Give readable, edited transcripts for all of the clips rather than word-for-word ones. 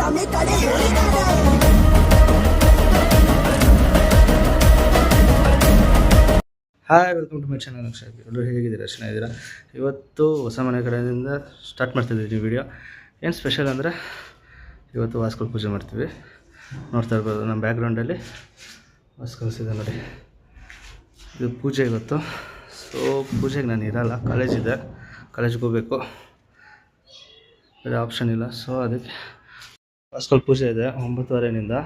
Hi, welcome to my channel. ಎಲ್ಲರೂ ಹೇಗಿದ್ದೀರಾ? ಚೆನ್ನಾಗಿದ್ದೀರಾ? ಇವತ್ತು ಹೊಸ ಮನೆ ಕಡೆಯಿಂದ ಸ್ಟಾರ್ಟ್ ಮಾಡ್ತಿದ್ದೀವಿ ವಿಡಿಯೋ. ಏನು ಸ್ಪೆಷಲ್ ಅಂದರೆ ಇವತ್ತು ವಾಸ್ಕಲ್ ಪೂಜೆ ಮಾಡ್ತೀವಿ. ನೋಡ್ತಾ ಇರ್ಬೋದು ನಮ್ಮ ಬ್ಯಾಕ್ಗ್ರೌಂಡಲ್ಲಿ ವಾಸ್ಕಲ್ಸ್ ಇದೆ ನೋಡಿ. ಇದು ಪೂಜೆ ಇವತ್ತು. ಸೊ ಪೂಜೆಗೆ ನಾನು ಇರಲ್ಲ, ಕಾಲೇಜಿದೆ, ಕಾಲೇಜ್ಗೆ ಹೋಗಬೇಕು, ಬೇರೆ ಆಪ್ಷನ್ ಇಲ್ಲ. ಸೊ ಅದಕ್ಕೆ ವಾಸ್ಕಲ್ ಪೂಜೆ ಇದೆ 9:15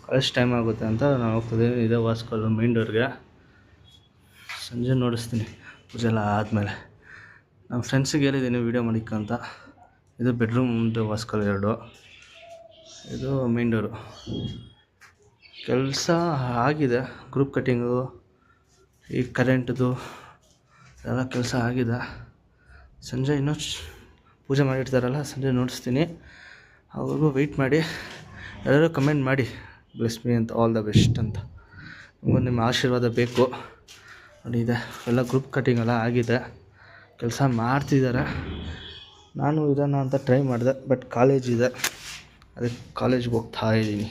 ಕಾಲೇಜ್ ಟೈಮ್ ಆಗುತ್ತೆ ಅಂತ ನಾನು ಹೋಗ್ತಿದ್ದೀನಿ. ಇದೇ ವಾಸ್ಕಲ್ ಮೇನ್ ಡೋರ್ಗೆ. ಸಂಜೆ ನೋಡಿಸ್ತೀನಿ ಪೂಜೆ ಎಲ್ಲ ಆದಮೇಲೆ. ನಮ್ಮ ಫ್ರೆಂಡ್ಸಿಗೆ ಹೇಳಿದ್ದೀನಿ ವೀಡಿಯೋ ಮಾಡಿಕ್ಕಂತ. ಇದು ಬೆಡ್ರೂಮ್ದು ವಾಸ್ಕಲ್ 2, ಇದು ಮೇನ್ ಡೋರು. ಕೆಲಸ ಆಗಿದೆ, ಗ್ರೂಪ್ ಕಟ್ಟಿಂಗು, ಈ ಕರೆಂಟ್ದು ಎಲ್ಲ ಕೆಲಸ ಆಗಿದೆ. ಸಂಜೆ ಇನ್ನೂ ಪೂಜೆ ಮಾಡಿರ್ತಾರಲ್ಲ, ಸಂಜೆ ನೋಡಿಸ್ತೀನಿ. ಅವ್ರಿಗೂ ವೆಯ್ಟ್ ಮಾಡಿ. ಎಲ್ಲರೂ ಕಮೆಂಟ್ ಮಾಡಿ ಬ್ಲೆಸ್ ಮೀ ಅಂತ, ಆಲ್ ದ ಬೆಸ್ಟ್ ಅಂತ. ನಮಗೂ ನಿಮ್ಮ ಆಶೀರ್ವಾದ ಬೇಕು ನೋಡಿ. ಇದೆ ಎಲ್ಲ ಗ್ರೂಪ್ ಕಟ್ಟಿಂಗ್ ಎಲ್ಲ ಆಗಿದೆ, ಕೆಲಸ ಮಾಡ್ತಿದ್ದಾರೆ. ನಾನು ಇದನ್ನು ಅಂತ ಟ್ರೈ ಮಾಡಿದೆ, ಬಟ್ ಕಾಲೇಜ್ ಇದೆ, ಅದಕ್ಕೆ ಕಾಲೇಜ್ಗೆ ಹೋಗ್ತಾ ಇದ್ದೀನಿ.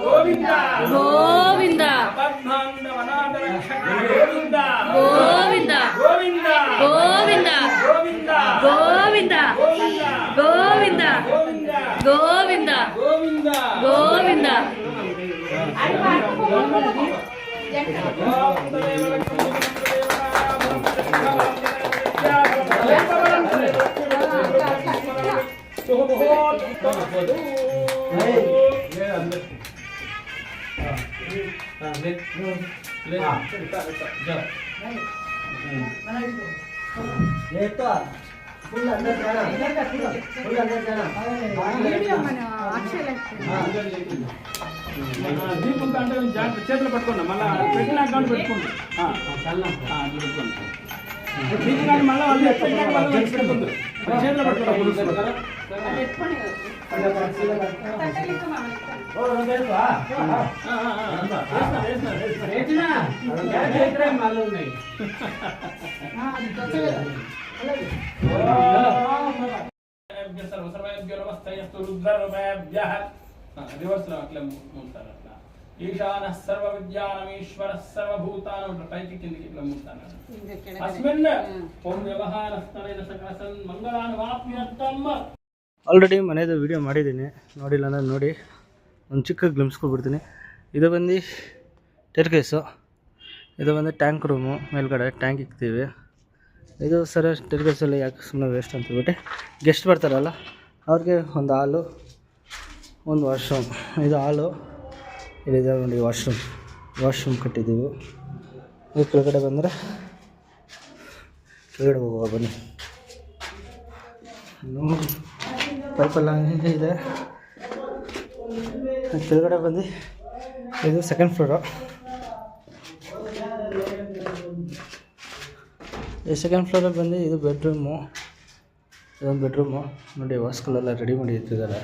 ಗೋವಿಂದ ಗೋವಿಂದ ಗೋವಿಂದ ಗೋವಿಂದ ಗೋವಿಂದ ಗೋವಿಂದ ಗೋವಿಂದ ಗೋವಿಂದ ಗೋವಿಂದ. फुल अंदर जाना, फुल अंदर जाना। दीपक అంటే చేతులు పట్టుకోండి, మళ్ళా పెట్టిన అకౌంట్ పెట్టుకోండి. పెట్టుకోండి దీనికాని మళ్ళీ వాళ్ళు పెట్టుకోండి, చేతులు పట్టుకోండి. ఈశాన సర్వ విద్యానమీశ్వర సర్వభూతానం పైకి కిందికి ఇట్లా మూస్తాను. అస్మిన్ ఓం వ్యవహారస్థలైన సకలసన్ మంగళానువాప్యర్థం. ಆಲ್ರೆಡಿ ಮನೆಯದು ವೀಡಿಯೋ ಮಾಡಿದ್ದೀನಿ, ನೋಡಿಲ್ಲ ಅಂದರೆ ನೋಡಿ. ಒಂದು ಚಿಕ್ಕ ಗ್ಲಿಮ್ಸ್ ಕೊಟ್ಬಿಡ್ತೀನಿ. ಇದು ಬಂದು ಟೆರ್ಕೇಸು, ಇದು ಬಂದು ಟ್ಯಾಂಕ್ ರೂಮು. ಮೇಲ್ಗಡೆ ಟ್ಯಾಂಕ್ ಇಕ್ತೀವಿ. ಇದು ಸರ ಟೆರ್ಕೇಸಲ್ಲಿ ಯಾಕೆ ಸುಮ್ಮನೆ ವೇಸ್ಟ್ ಅಂತ ಹೇಳ್ಬಿಟ್ಟು ಗೆಸ್ಟ್ ಬರ್ತಾರಲ್ಲ ಅವ್ರಿಗೆ ಒಂದು ಹಾಲು, ಒಂದು ವಾಶ್ರೂಮ್. ಇದು ಹಾಲು, ಇಲ್ಲಿದೆ ನೋಡಿ ವಾಶ್ರೂಮ್ ಕಟ್ಟಿದ್ದೀವಿ. ಈ ಕೆಳಗಡೆ ಬಂದರೆ ಕೆಳಗಡೆ ಹೋಗುವ ಬನ್ನಿ. ಪೈಪೆಲ್ಲ ಇದೆ. ಕೆಳಗಡೆ ಬಂದು ಇದು ಸೆಕೆಂಡ್ ಫ್ಲೋರು. ಈ ಸೆಕೆಂಡ್ ಫ್ಲೋರಲ್ಲಿ ಬಂದು ಇದು ಬೆಡ್ರೂಮು. ಇದೊಂದು ಬೆಡ್ರೂಮು ನೋಡಿ. ವಾಸ್ಕಲೆಲ್ಲ ರೆಡಿ ಮಾಡಿ ಇಟ್ಟಿದ್ದಾರೆ.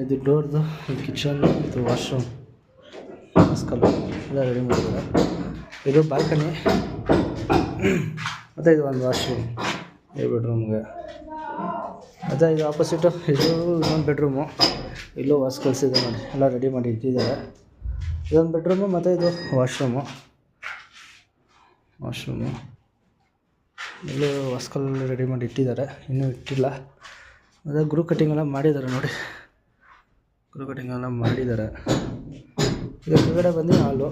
ಇದು ಡೋರ್ದು, ಇದು ಕಿಚನ್, ಇದು ವಾಶ್ರೂಮ್, ವಾಸ್ಕಲ್ ಎಲ್ಲ ರೆಡಿ ಮಾಡಿದ್ದಾರೆ. ಇದು ಬಾಲ್ಕನಿ ಮತ್ತು ಇದು ಒಂದು ವಾಶ್ರೂಮ್ ಈ ಬೆಡ್ರೂಮ್ಗೆ. ಅದೇ ಇದು ಆಪೋಸಿಟು ಇದು ಇನ್ನೊಂದು ಬೆಡ್ರೂಮು. ಇಲ್ಲೂ ವಾಸ್ಕಲ್ಸ್ ಇದೆ ನೋಡಿ, ಎಲ್ಲ ರೆಡಿ ಮಾಡಿ ಇಟ್ಟಿದ್ದಾರೆ. ಇದೊಂದು ಬೆಡ್ರೂಮು ಮತ್ತು ಇದು ವಾಶ್ರೂಮು. ಇಲ್ಲೂ ವಾಸ್ಕಲ್ ರೆಡಿ ಮಾಡಿ ಇಟ್ಟಿದ್ದಾರೆ, ಇನ್ನೂ ಇಟ್ಟಿಲ್ಲ. ಅದೇ ಗ್ರೂಪ್ ಕಟ್ಟಿಂಗ್ ಎಲ್ಲ ಮಾಡಿದ್ದಾರೆ ನೋಡಿ, ಗ್ರೂಪ್ ಕಟ್ಟಿಂಗ್ ಎಲ್ಲ ಮಾಡಿದ್ದಾರೆ. ಇದು ಕೆಳಗಡೆ ಬಂದು ಹಾಲು.